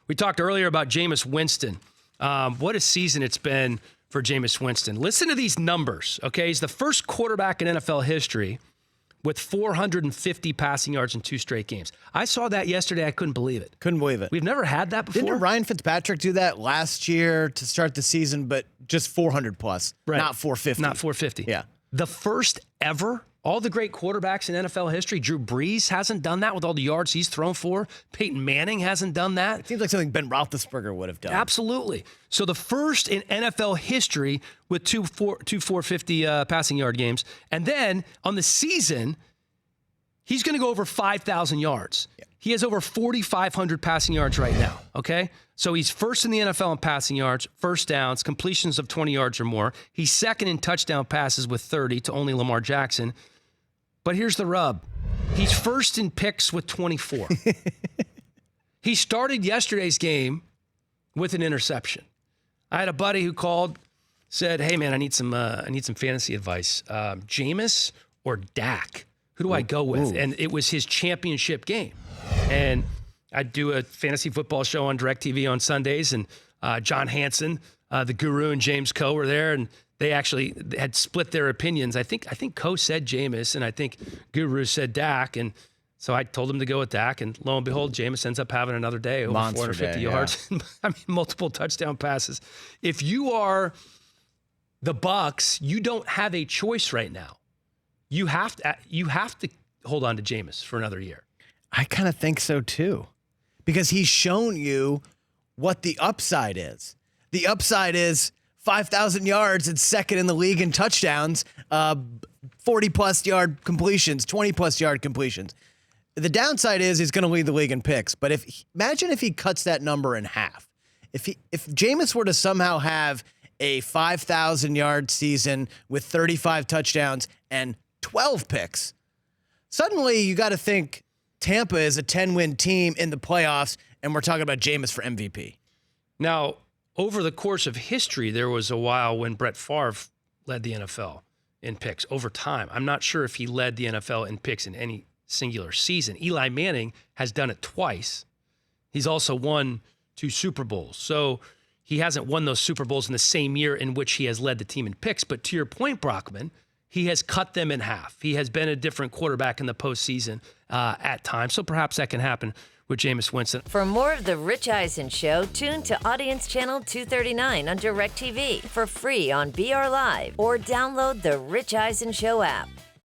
We talked earlier about Jameis Winston. What a season it's been for Jameis Winston. Listen to these numbers, okay? He's the first quarterback in NFL history with 450 passing yards in 2 straight games. I saw that yesterday. I couldn't believe it. Couldn't believe it. We've never had that before. Didn't Ryan Fitzpatrick do that last year to start the season, but just 400 plus, Right. not 450? Not 450. Yeah. The first ever. All the great quarterbacks in NFL history. Drew Brees hasn't done that with all the yards he's thrown for. Peyton Manning hasn't done that. It seems like something Ben Roethlisberger would have done. Absolutely. So the first in NFL history with two 450 passing yard games. And then on the season, he's going to go over 5,000 yards. Yeah. He has over 4,500 passing yards right now, okay? So he's first in the NFL in passing yards, first downs, completions of 20 yards or more. He's second in touchdown passes with 30 to only Lamar Jackson. But here's the rub. He's first in picks with 24. He started yesterday's game with an interception. I had a buddy who called, said, "Hey man, I need some fantasy advice. Jameis or Dak? Who do I go with?" And it was his championship game. And I do a fantasy football show on DirecTV on Sundays, and John Hansen, the Guru, and James Coe were there, and they actually had split their opinions. I think Coe said Jameis, and I think Guru said Dak, and so I told him to go with Dak, and lo and behold, Jameis ends up having another day, over Monster 450 day, yards. Yeah. I mean, multiple touchdown passes. If you are the Bucs, you don't have a choice right now. You have to hold on to Jameis for another year. I kind of think so too, because he's shown you what the upside is. The upside is 5,000 yards and second in the league in touchdowns, 40-plus yard completions, 20-plus yard completions. The downside is he's going to lead the league in picks. But imagine if he cuts that number in half. If Jameis were to somehow have a 5,000-yard season with 35 touchdowns and 12 picks, suddenly you got to think Tampa is a 10-win team in the playoffs, and we're talking about Jameis for MVP. Now, over the course of history, there was a while when Brett Favre led the NFL in picks over time. I'm not sure if he led the NFL in picks in any singular season. Eli Manning has done it twice. He's also won 2 Super Bowls. So he hasn't won those Super Bowls in the same year in which he has led the team in picks. But to your point, Brockman, he has cut them in half. He has been a different quarterback in the postseason at times. So perhaps that can happen with Jameis Winston. For more of The Rich Eisen Show, tune to Audience Channel 239 on DirecTV for free on BR Live or download The Rich Eisen Show app.